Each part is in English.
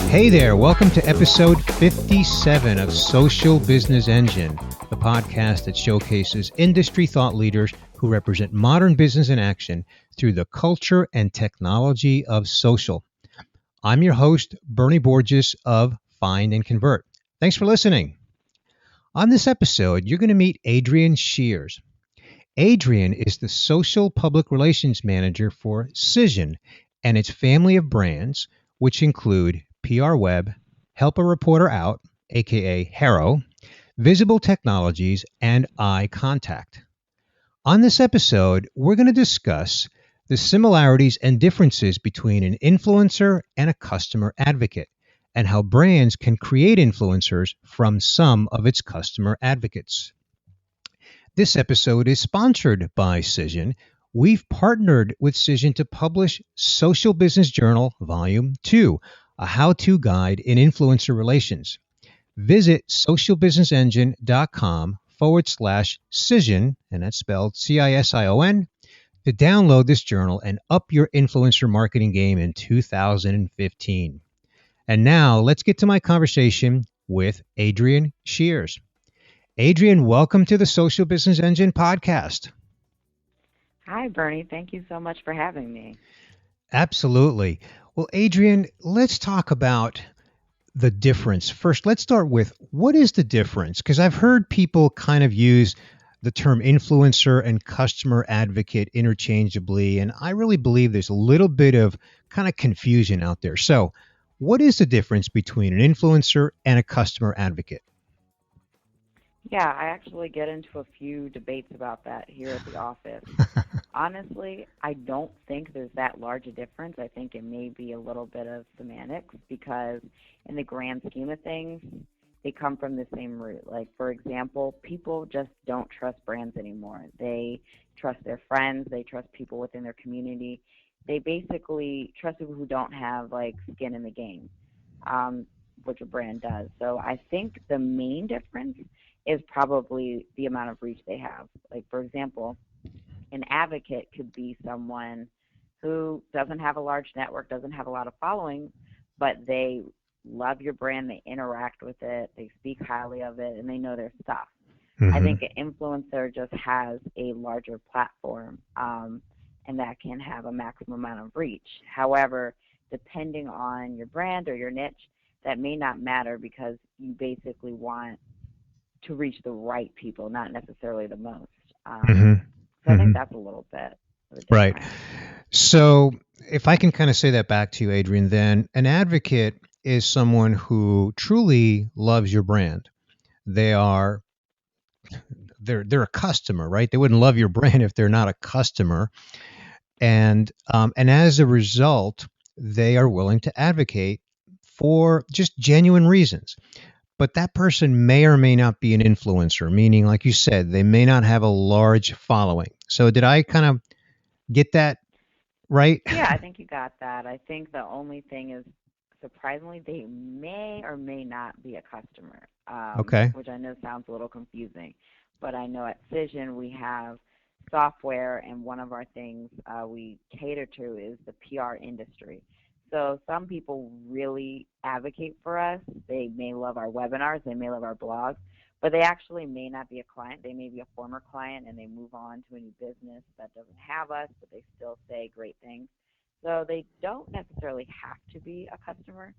Hey there, welcome to episode 57 of Social Business Engine, the podcast that showcases industry thought leaders who represent modern business in action through the culture and technology of social. I'm your host, Bernie Borges of Find and Convert. Thanks for listening. On this episode, you're going to meet Adrienne Sheares. Adrienne is the Social Public Relations Manager for Cision and its family of brands, which include PR Web, Help a Reporter Out, aka HARO, Visible Technologies, and Eye Contact. On this episode, we're going to discuss the similarities and differences between an influencer and a customer advocate, and how brands can create influencers from some of its customer advocates. This episode is sponsored by Cision. We've partnered with Cision to publish Social Business Journal Volume 2, a how-to guide in influencer relations. Visit socialbusinessengine.com/Cision, and that's spelled Cision, to download this journal and up your influencer marketing game in 2015. And now let's get to my conversation with Adrienne Sheares. Adrienne, welcome to the Social Business Engine podcast. Hi, Bernie. Thank you so much for having me. Absolutely. Well, Adrienne, let's talk about the difference. First, let's start with what is the difference? Because I've heard people kind of use the term influencer and customer advocate interchangeably, and I really believe there's a little bit of kind of confusion out there. So, what is the difference between an influencer and a customer advocate? Yeah, I actually get into a few debates about that here at the office. Honestly, I don't think there's that large a difference. I think it may be a little bit of semantics because in the grand scheme of things, they come from the same root. Like, for example, people just don't trust brands anymore. They trust their friends. They trust people within their community. They basically trust people who don't have, like, skin in the game, which a brand does. So I think the main difference is probably the amount of reach they have. Like, for example, an advocate could be someone who doesn't have a large network, doesn't have a lot of following, but they love your brand, they interact with it, they speak highly of it, and they know their stuff. Mm-hmm. I think an influencer just has a larger platform, and that can have a maximum amount of reach. However, depending on your brand or your niche, that may not matter because you basically want to reach the right people, not necessarily the most. So I think that's a little bit of a difference. Right. So if I can kind of say that back to you, Adrienne, then an advocate is someone who truly loves your brand. They're a customer, right? They wouldn't love your brand if they're not a customer. And as a result, they are willing to advocate for just genuine reasons. But that person may or may not be an influencer, meaning, like you said, they may not have a large following. So did I kind of get that right? Yeah, I think you got that. I think the only thing is, surprisingly, they may or may not be a customer, Okay. which I know sounds a little confusing. But I know at Cision we have software, and one of our things we cater to is the PR industry. So some people really advocate for us. They may love our webinars, they may love our blogs, but they actually may not be a client. They may be a former client and they move on to a new business that doesn't have us, but they still say great things. So they don't necessarily have to be a customer.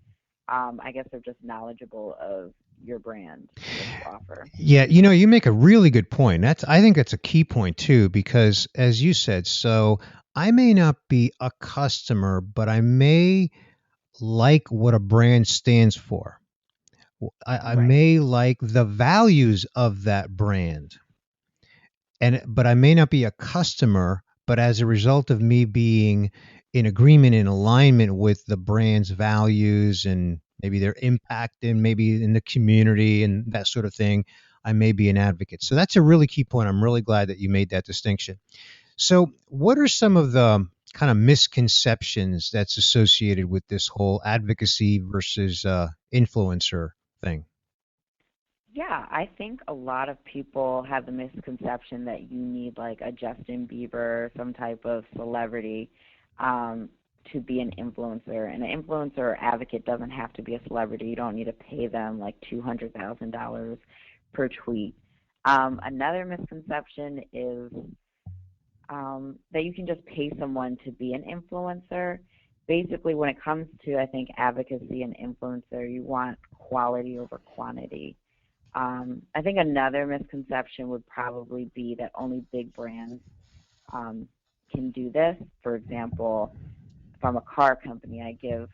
I guess they're just knowledgeable of your brand and what you offer. Yeah, you make a really good point. I think that's a key point too, because as you said, so I may not be a customer, but I may like what a brand stands for. I Right. may like the values of that brand, but I may not be a customer. But as a result of me being in agreement, in alignment with the brand's values and maybe their impact and maybe in the community and that sort of thing, I may be an advocate. So that's a really key point. I'm really glad that you made that distinction. So what are some of the kind of misconceptions that's associated with this whole advocacy versus influencer thing? Yeah, I think a lot of people have the misconception that you need like a Justin Bieber, some type of celebrity, to be an influencer. And an influencer or advocate doesn't have to be a celebrity. You don't need to pay them like $200,000 per tweet. Another misconception is that you can just pay someone to be an influencer. Basically, when it comes to, I think, advocacy and influencer, you want quality over quantity. I think another misconception would probably be that only big brands um, can do this. For example, if I'm a car company, I give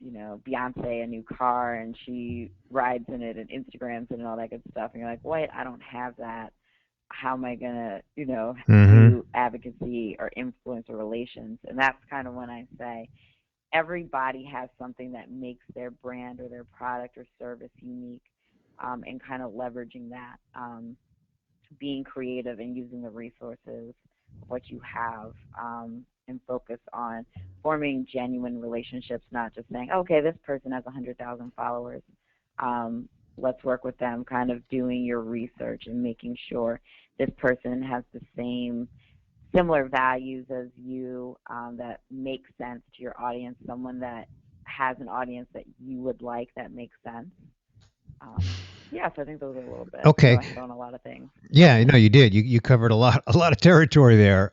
Beyonce a new car and she rides in it and Instagrams it and all that good stuff. And you're like, wait, I don't have that. How am I gonna, Mm-hmm. do advocacy or influencer relations? And that's kind of when I say everybody has something that makes their brand or their product or service unique, and kind of leveraging that, being creative and using the resources of what you have, and focus on forming genuine relationships, not just saying, okay, this person has 100,000 followers. Let's work with them, kind of doing your research and making sure this person has the same similar values as you, that make sense to your audience, someone that has an audience that you would like that makes sense. Yeah, so I think those are a little bit. I know Okay. I hit on a lot of things. Yeah, no, you did. You covered a lot of territory there.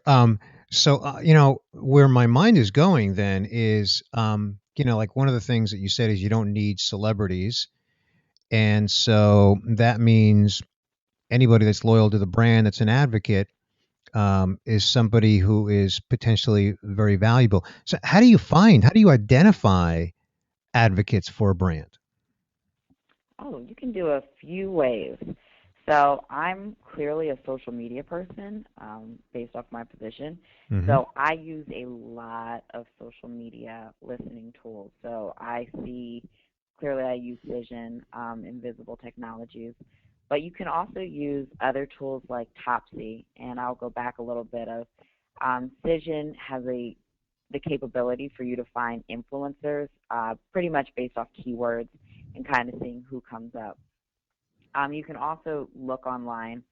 So where my mind is going then is like one of the things that you said is you don't need celebrities, and so that means anybody that's loyal to the brand, that's an advocate, is somebody who is potentially very valuable. So how do you identify advocates for a brand? Oh, you can do a few ways. So I'm clearly a social media person, based off my position. Hmm. So I use a lot of social media listening tools. So I see clearly I use Cision, Invisible Technologies, but you can also use other tools like Topsy. And I'll go back a little bit of, Cision has the capability for you to find influencers, pretty much based off keywords and kind of seeing who comes up. You can also look online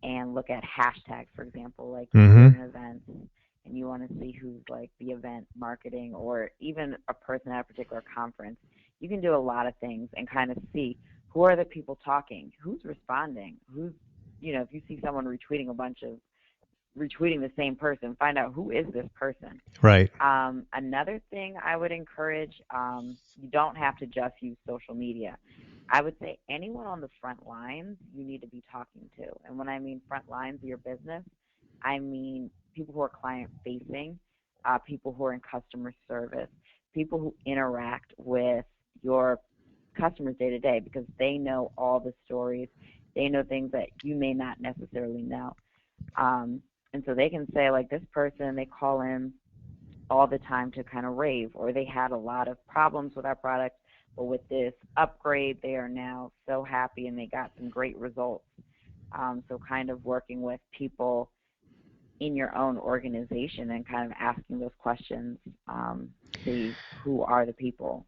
and look at hashtags, for example, like if you're Hmm. in an event and you want to see who's like the event marketing or even a person at a particular conference. You can do a lot of things and kind of see who are the people talking, who's responding, if you see someone retweeting the same person, find out who is this person. Right. Another thing I would encourage, you don't have to just use social media. I would say anyone on the front lines you need to be talking to. And when I mean front lines of your business, I mean people who are client facing, people who are in customer service, people who interact with your customers day to day because they know all the stories. They know things that you may not necessarily know. Um, and so they can say, like, this person, they call in all the time to kind of rave, or they had a lot of problems with our product, but with this upgrade, they are now so happy and they got some great results. So kind of working with people in your own organization and kind of asking those questions, see who are the people.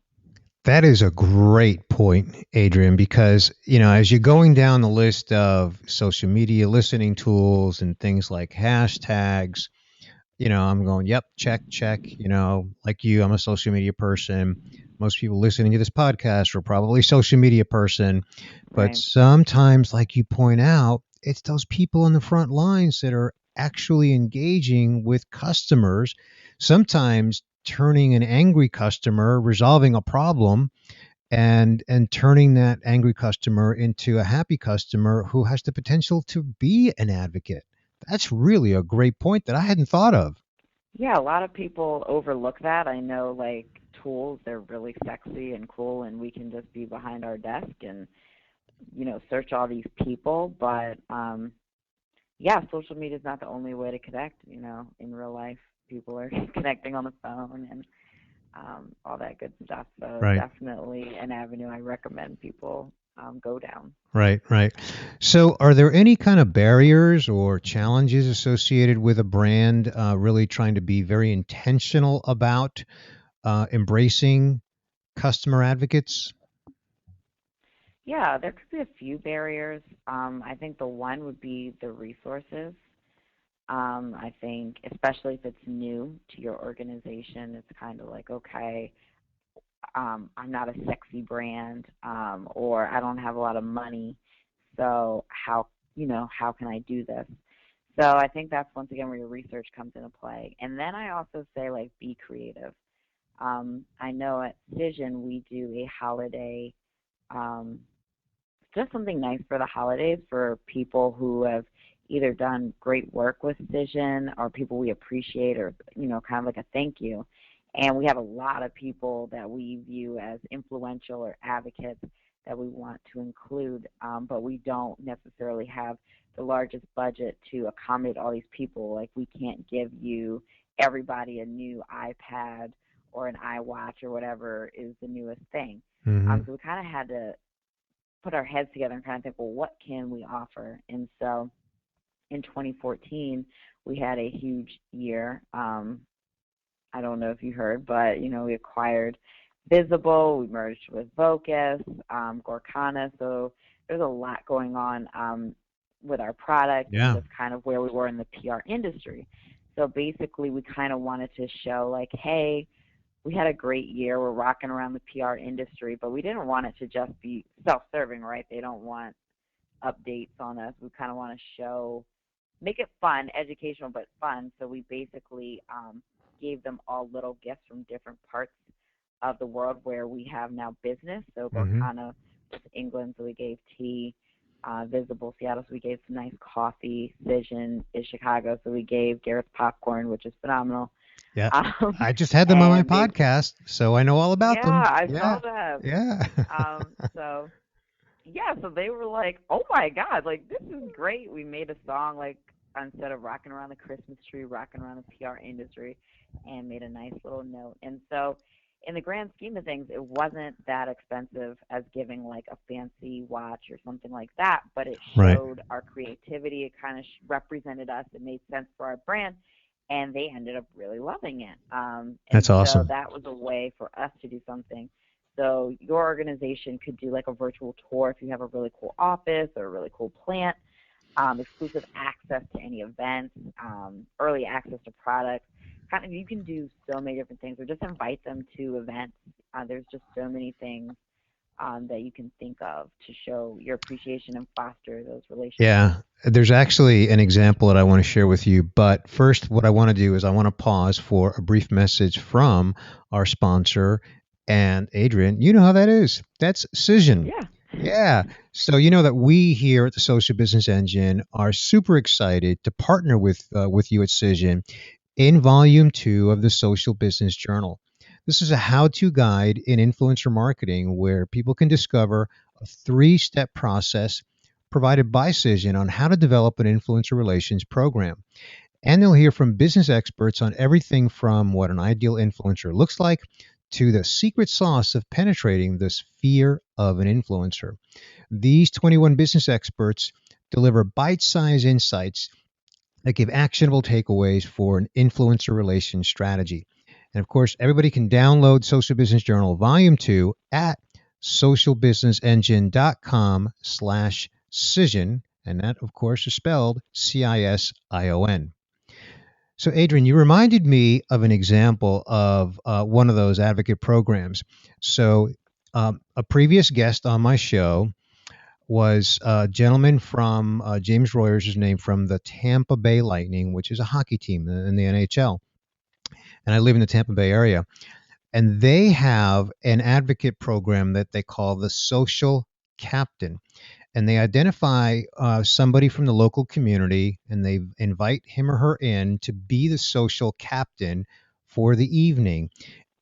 That is a great point, Adrian, because, as you're going down the list of social media listening tools and things like hashtags, I'm going, yep, check, check. Like you, I'm a social media person. Most people listening to this podcast are probably social media person. But Right. sometimes, like you point out, it's those people on the front lines that are actually engaging with customers, sometimes turning an angry customer, resolving a problem, and turning that angry customer into a happy customer who has the potential to be an advocate. That's really a great point that I hadn't thought of. Yeah, a lot of people overlook that. I know, like, tools, they're really sexy and cool, and we can just be behind our desk and, search all these people. But yeah, social media is not the only way to connect. In real life, people are connecting on the phone and, all that good stuff. So Right. definitely an avenue I recommend people, go down. Right, right. So, are there any kind of barriers or challenges associated with a brand really trying to be very intentional about embracing customer advocates? Yeah, there could be a few barriers. I think the one would be the resources. I think, especially if it's new to your organization, it's kind of like, okay, I'm not a sexy brand, or I don't have a lot of money, so how can I do this? So I think that's once again where your research comes into play. And then I also say, like, be creative. I know at Cision we do a holiday, um, just something nice for the holidays for people who have either done great work with Cision or people we appreciate, or kind of like a thank you. And we have a lot of people that we view as influential or advocates that we want to include, but we don't necessarily have the largest budget to accommodate all these people. Like, we can't give you everybody a new iPad or an iWatch or whatever is the newest thing. Mm-hmm. So we kind of had to put our heads together and kind of think, well, what can we offer? And so in 2014, we had a huge year. I don't know if you heard, but we acquired Visible, we merged with Vocus, Gorkana. So there's a lot going on with our product and Yeah. just kind of where we were in the PR industry. So basically, we kind of wanted to show, like, hey, we had a great year. We're rocking around the PR industry, but we didn't want it to just be self-serving, right? They don't want updates on us. We kind of want to make it fun, educational, but fun. So we basically gave them all little gifts from different parts of the world where we have now business. So Mm-hmm. Gorkana was England, so we gave tea. Visible Seattle, so we gave some nice coffee. Cision is Chicago, so we gave Garrett's popcorn, which is phenomenal. Yeah. Um, I just had them on my and they, podcast, so I know all about them. yeah, I Yeah. saw that. Yeah. So yeah, so they were like, "Oh my God, like, this is great." We made a song, like, instead of rocking around the Christmas tree, rocking around the PR industry, and made a nice little note. And so, in the grand scheme of things, it wasn't that expensive as giving, like, a fancy watch or something like that, but it Right. showed our creativity. It kind of represented us. It made sense for our brand, and they ended up really loving it. And That's so awesome. that was a way for us to do something. So your organization could do, like, a virtual tour if you have a really cool office or a really cool plant, exclusive access to any events, early access to products. Kind of, you can do so many different things, or just invite them to events. There's just so many things that you can think of to show your appreciation and foster those relationships. Yeah, there's actually an example that I want to share with you. But first, what I want to do is I want to pause for a brief message from our sponsor. And Adrienne, you know how that is. That's Cision. Yeah. Yeah. So you know that we here at the Social Business Engine are super excited to partner with you at Cision in Volume 2 of the Social Business Journal. This is a how-to guide in influencer marketing where people can discover a three-step process provided by Cision on how to develop an influencer relations program. And they'll hear from business experts on everything from what an ideal influencer looks like to the secret sauce of penetrating the sphere of an influencer. These 21 business experts deliver bite sized insights that give actionable takeaways for an influencer relations strategy. And of course, everybody can download Social Business Journal Volume 2 at socialbusinessengine.com/cision. And that, of course, is spelled Cision. So, Adrienne, you reminded me of an example of one of those advocate programs. So, a previous guest on my show was a gentleman from James Royer's his name from the Tampa Bay Lightning, which is a hockey team in the NHL. And I live in the Tampa Bay area. And they have an advocate program that they call the Social Captain. And they identify somebody from the local community and they invite him or her in to be the social captain for the evening.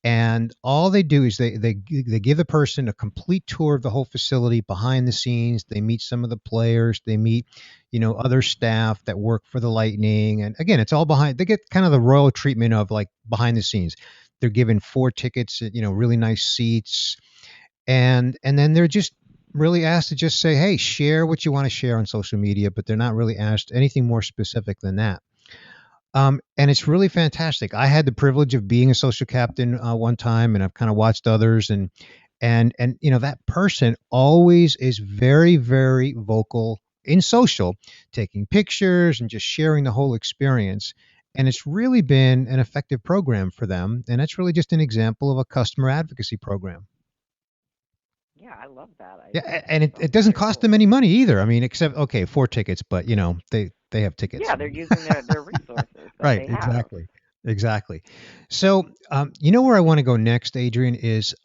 And all they do is they give the person a complete tour of the whole facility behind the scenes. They meet some of the players. They meet, other staff that work for the Lightning. And again, it's all behind. They get kind of the royal treatment of like behind the scenes. They're given 4 tickets, really nice seats, and then they're just really asked to just say, hey, share what you want to share on social media, but they're not really asked anything more specific than that. And it's really fantastic. I had the privilege of being a social captain one time, and I've kind of watched others, and that person always is very, very vocal in social, taking pictures and just sharing the whole experience. And it's really been an effective program for them. And that's really just an example of a customer advocacy program. Yeah, I love that. And That it sounds doesn't very cost them cool. any money either. I mean, except, okay, 4 tickets, but they have tickets. Yeah, they're using their resources that Right, they have. exactly. Exactly. So, where I want to go next, Adrian, is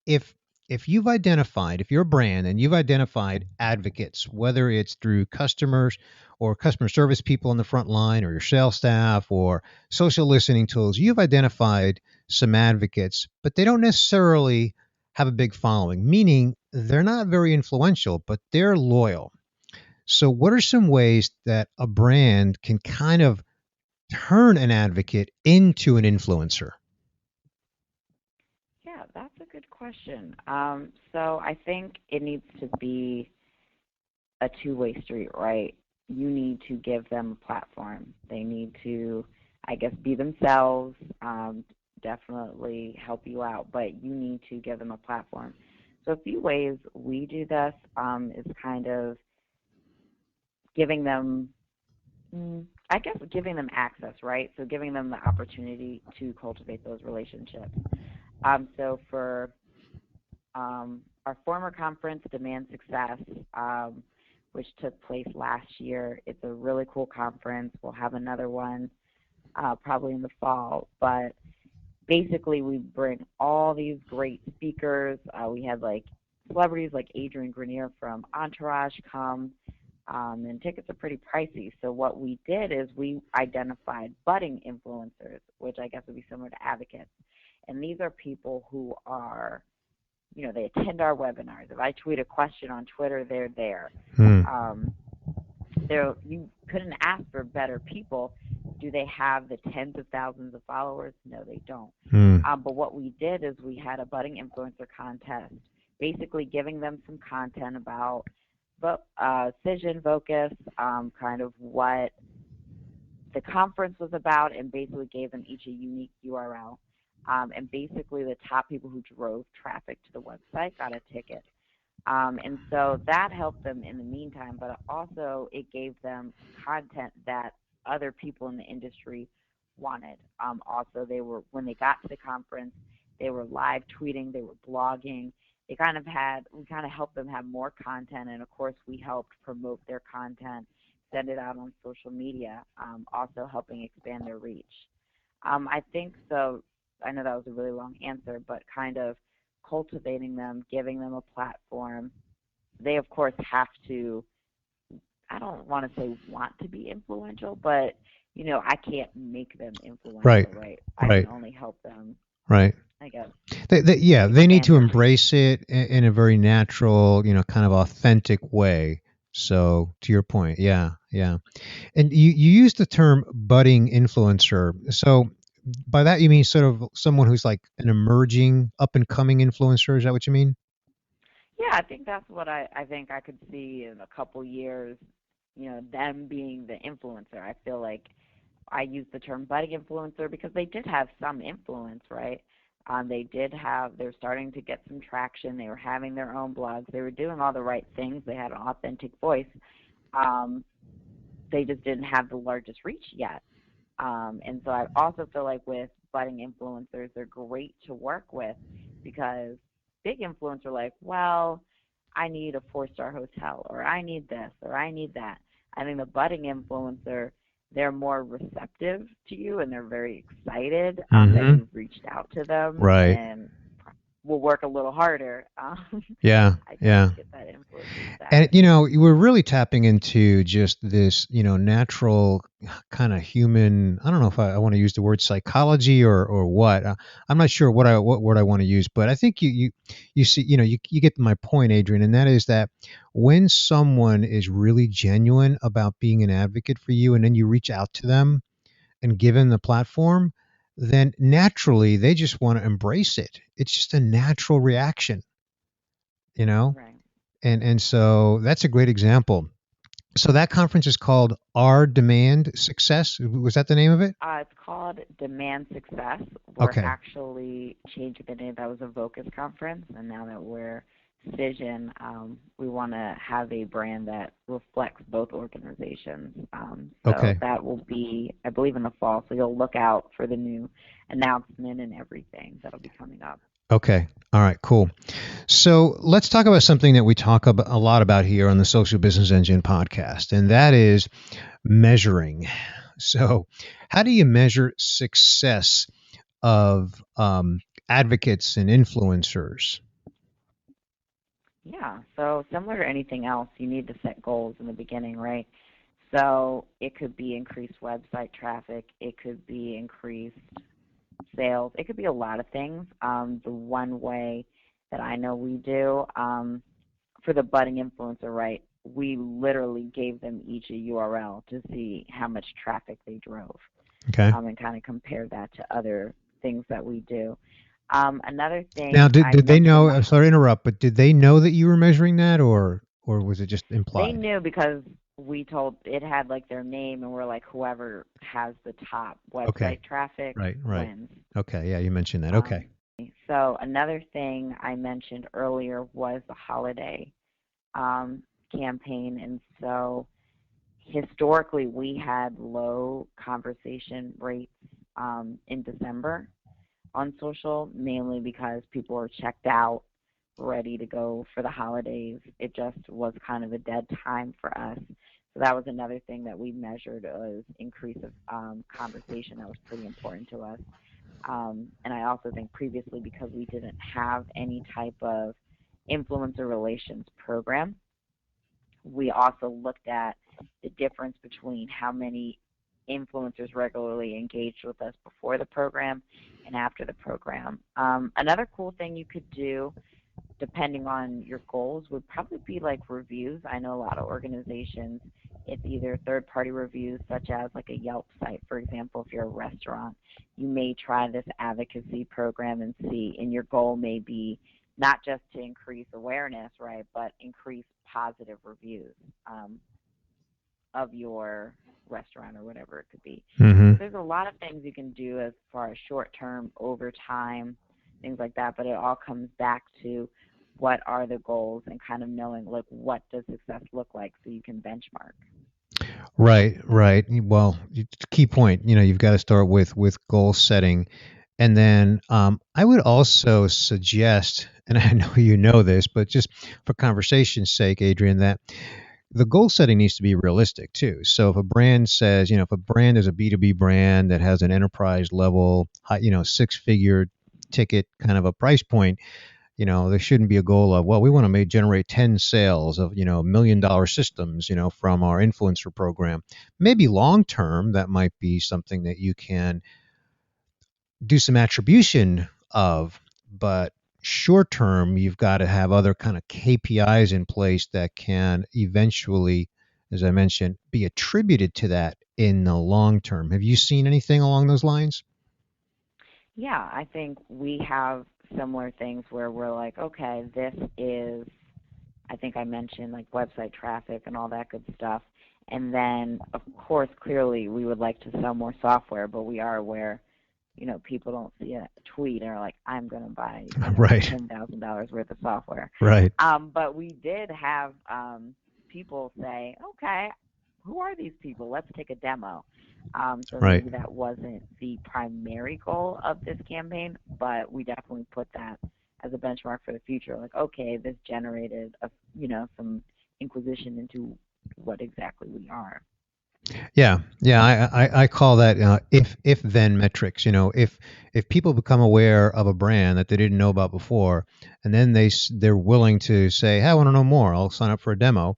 if if you're a brand and you've identified advocates, whether it's through customers or customer service people on the front line or your sales staff or social listening tools, you've identified some advocates, but they don't necessarily have a big following, meaning they're not very influential, but they're loyal. So, what are some ways that a brand can kind of turn an advocate into an influencer? Yeah, that's a good question. So I think it needs to be a two-way street, right? You need to give them a platform. They need to, I guess, be themselves, definitely help you out, but you need to give them a platform. So a few ways we do this is kind of giving them, I guess, giving them access, right? So giving them the opportunity to cultivate those relationships. So for our former conference, Demand Success, which took place last year. It's a really cool conference. We'll have another one probably in the fall. But basically, we bring all these great speakers. We had like celebrities like Adrienne Grenier from Entourage come, and tickets are pretty pricey. So what we did is we identified budding influencers, which I guess would be similar to advocates. And these are people who are they attend our webinars. If I tweet a question on Twitter, they're there. Hmm. Um, you couldn't ask for better people. Do they have the tens of thousands of followers? No, they don't. Hmm. But what we did is we had a budding influencer contest, basically giving them some content about Cision, Vocus, kind of what the conference was about, and basically gave them each a unique URL. And basically, the top people who drove traffic to the website got a ticket. And so that helped them in the meantime, but also it gave them content that other people in the industry wanted. Also, when they got to the conference, they were live tweeting, they were blogging. We kind of helped them have more content, and of course, we helped promote their content, send it out on social media, also helping expand their reach. I think so. I know that was a really long answer, but kind of cultivating them, giving them a platform. They, of course, have to, I don't want to say want to be influential, but, I can't make them Right. influential, right? I Right. can only help them, Right. I guess, Yeah, they need expand to their reach. embrace it in a very natural, kind of authentic way. So, to your point, yeah, yeah. And you use the term budding influencer. So, by that you mean sort of someone who's like an emerging, up and coming influencer. Is that what you mean? Yeah, I think that's what I think I could see in a couple years, them being the influencer. I feel like I use the term budding influencer because they did have some influence, right? They're starting to get some traction. They were having their own blogs. They were doing all the right things. They had an authentic voice. Um, they just didn't have the largest reach yet. And so I also feel like with budding influencers, they're great to work with because big influencers are like, well, I need a 4-star hotel, or I need this, or I need that. I think the budding influencer, they're more receptive to you and they're very excited that Mm-hmm. you've reached out to them Right. and will work a little harder, Yeah. I think, Yeah. to get that influencer And status. we're really tapping into just this, natural kind of human. I don't know if I want to use the word psychology or what. I'm not sure what word I want to use, but I think you see, you get my point, Adrian, and that is that when someone is really genuine about being an advocate for you, and then you reach out to them and give them the platform, then naturally they just want to embrace it. It's just a natural reaction, you know Right. and so that's a great example. So that conference is called Our Demand Success. Was that the name of it? It's called Demand Success. We're Okay. actually changing the name. That was a Vocus conference, and now that we're Cision, we want to have a brand that reflects both organizations. So Okay. that will be, I believe, in the fall. So you'll look out for the new announcement and everything that'll be coming up. Okay. All right. Cool. So let's talk about something that we talk a lot about here on the Social Business Engine podcast, and that is measuring. So, how do you measure success of advocates and influencers? Yeah. So similar to anything else, you need to set goals in the beginning, right? So it could be increased website traffic. It could be increased sales. It could be a lot of things. The one way that I know we do for the budding influencer, right, we literally gave them each a URL to see how much traffic they drove Okay. and kind of compare that to other things that we do. Another Now, thing did I did they know? mentioned, I'm sorry to interrupt, but did they know that you were measuring that, or was it just they implied? knew because we told it had like their name and we're like whoever has the top Okay. website traffic Right. Right. wins. Okay. Yeah, you mentioned that. Um, Okay. so another thing I mentioned earlier was the holiday um, campaign, and so historically we had low conversation rates in December on social, mainly because people were checked out, ready to go for the holidays. It just was kind of a dead time for us. So that was another thing that we measured was increase of conversation. That was pretty important to us. And I also think previously because we didn't have any type of influencer relations program, we also looked at the difference between how many influencers regularly engaged with us before the program and after the program. Another cool thing you could do, depending on your goals, would probably be like reviews. I know a lot of organizations, it's either third-party reviews, such as like a Yelp site, for example. If you're a restaurant, you may try this advocacy program and see, and your goal may be not just to increase awareness, right, but increase positive reviews of your restaurant or whatever it could be. Hmm. So there's a lot of things you can do as far as short term, over time, things like that, but it all comes back to what are the goals and kind of knowing like what does success look like so you can benchmark. Right. Right. Well, key point. You've got to start with goal setting, and then I would also suggest, and I know you know this, but just for conversation's sake, Adrienne, that the goal setting needs to be realistic too. So if a brand says, if a brand is a B2B brand that has an enterprise level, six-figure ticket kind of a price point, there shouldn't be a goal of, well, we want to generate 10 sales of, $1 million systems, from our influencer program. Maybe long term, that might be something that you can do some attribution of, but short term, you've got to have other kind of KPIs in place that can eventually, as I mentioned, be attributed to that in the long term. Have you seen anything along those lines? Yeah, I think we have similar things where we're like, okay, this is, I think I mentioned like website traffic and all that good stuff. And then, of course, clearly we would like to sell more software, but we are aware, people don't see a tweet and are like, I'm going to buy, Right, $10,000 worth of software. right. But we did have people say, okay, who are these people? Let's take a demo. So Right. maybe that wasn't the primary goal of this campaign, but we definitely put that as a benchmark for the future. Like, okay, this generated some inquisition into what exactly we are. Yeah, yeah, I call that if then metrics. If people become aware of a brand that they didn't know about before, and then they're willing to say, "Hey, I want to know more. I'll sign up for a demo."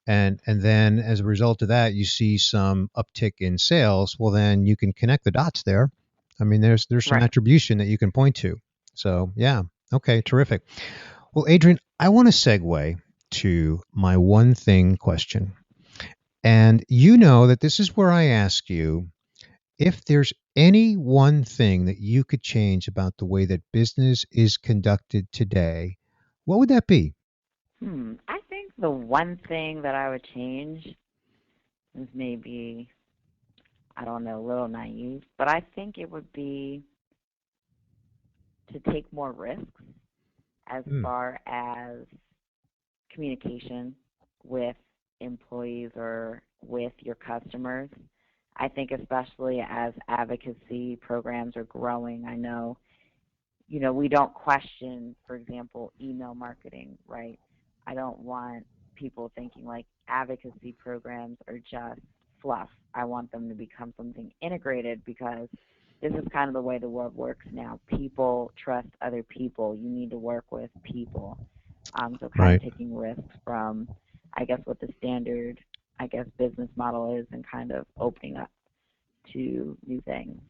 And then as a result of that, you see some uptick in sales. Well, then you can connect the dots there. I mean, there's some Right. attribution that you can point to. So yeah, okay, terrific. Well, Adrienne, I want to segue to my one thing question. And you know that this is where I ask you if there's any one thing that you could change about the way that business is conducted today, what would that be? I think the one thing that I would change is maybe, I don't know, a little naive, but I think it would be to take more risks. as far as communication with employees or with your customers. I think especially as advocacy programs are growing, I know, we don't question, for example, email marketing, right? I don't want people thinking like advocacy programs are just fluff. I want them to become something integrated, because this is kind of the way the world works now. People trust other people. You need to work with people. So kind of taking risks from, I guess, what the standard, business model is, and kind of opening up to new things.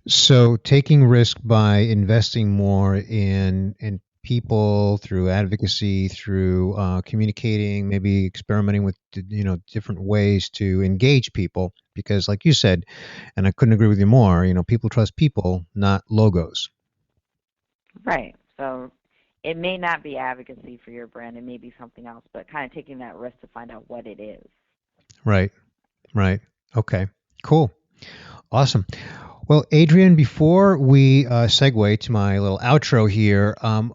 So taking risk by investing more in people through advocacy, through communicating, maybe experimenting with different ways to engage people, because like you said, and I couldn't agree with you more, people trust people, not logos. Right. So it may not be advocacy for your brand, it may be something else, but kind of taking that risk to find out what it is. Right. Okay, cool. Awesome. Well, Adrienne, before we segue to my little outro here, why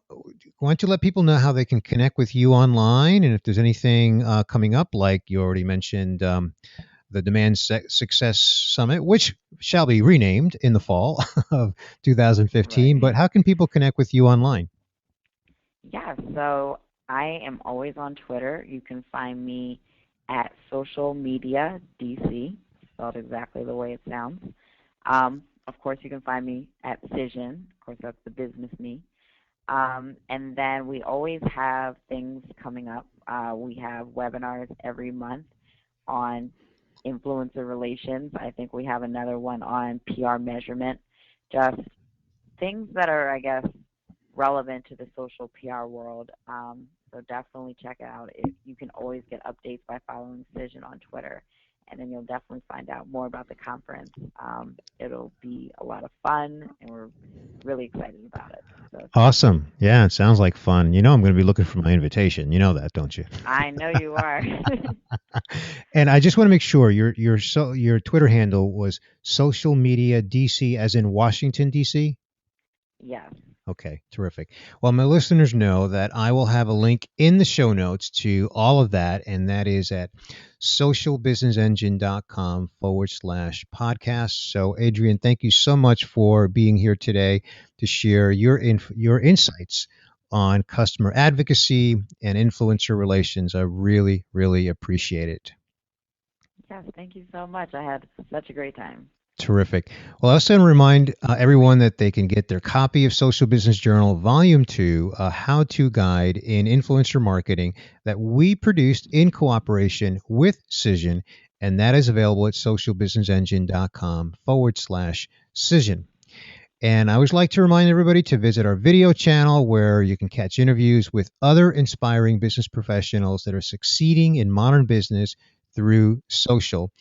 don't you let people know how they can connect with you online, and if there's anything coming up, like you already mentioned, the Demand Success Summit, which shall be renamed in the fall of 2015. Right. But how can people connect with you online? Yeah, so I am always on Twitter. You can find me at Social Media DC, spelled exactly the way it sounds. Of course, you can find me at Cision. Of course, that's the business me. And then we always have things coming up. We have webinars every month on influencer relations. I think we have another one on PR measurement. Just things that are, I guess, relevant to the social PR world. So definitely check it out. You can always get updates by following Cision on Twitter, and then you'll definitely find out more about the conference. It'll be a lot of fun, and we're really excited about it. So, awesome. Yeah, it sounds like fun. I'm going to be looking for my invitation. You know that, don't you? I know you are. And I just want to make sure your Twitter handle was Social Media DC, as in Washington, DC? Yes. Okay, terrific. Well, my listeners know that I will have a link in the show notes to all of that, and that is at socialbusinessengine.com/podcast. So, Adrienne, thank you so much for being here today to share your insights on customer advocacy and influencer relations. I really, really appreciate it. Yes, thank you so much. I had such a great time. Terrific. Well, I also want to remind everyone that they can get their copy of Social Business Journal Volume 2, a how-to guide in influencer marketing that we produced in cooperation with Cision, and that is available at socialbusinessengine.com/Cision. And I always like to remind everybody to visit our video channel, where you can catch interviews with other inspiring business professionals that are succeeding in modern business through social.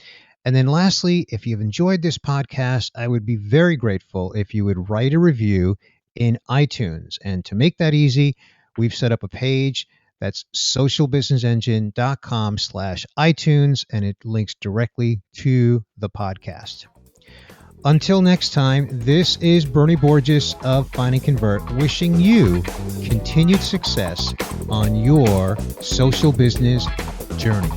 And then lastly, if you've enjoyed this podcast, I would be very grateful if you would write a review in iTunes. And to make that easy, we've set up a page that's socialbusinessengine.com/iTunes, and it links directly to the podcast. Until next time, this is Bernie Borges of Find and Convert, wishing you continued success on your social business journey.